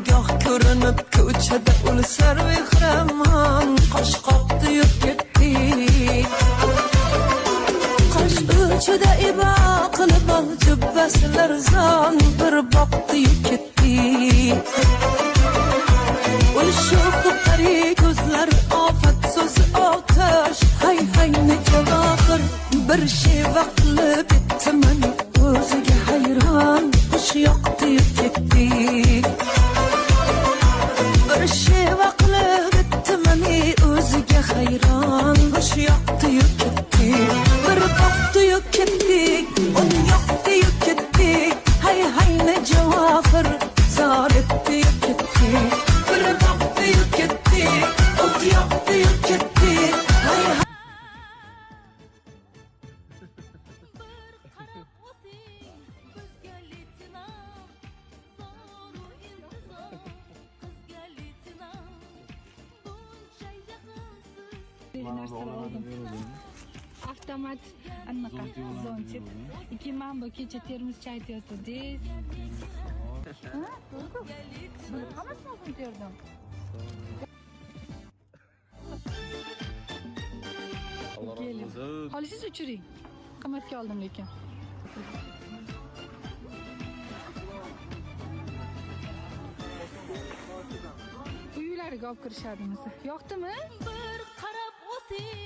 Goh ko'rinib ko'chada ulsar mehramon qosh qoqdi yurib ketdi qosh uchida ibo qilib jubbasilar zon bir boqdi yurib ketdi shu qari ko'zlar ofat so'zi otash hay hay necha vaqir bir şey vaqtli bitman o'ziga hayron xush yoqdi ketdi bir şey vaqtli bitman o'ziga hayron xush yoqdi ketdi bir boqdi ketdi o'n yoqdi ketdi hay hay necha vaqir zoritdi ketdi Avtomat anaqa zontik. 2 man bu kecha termos choy aytayotdingiz. Ha? Hammasini o'zim terdim. Xohlisiz o'chiring. Qimmatga oldim lekin. Uylariga olib kirishadimiz. Yoqdimi? Bir qarab o'ting.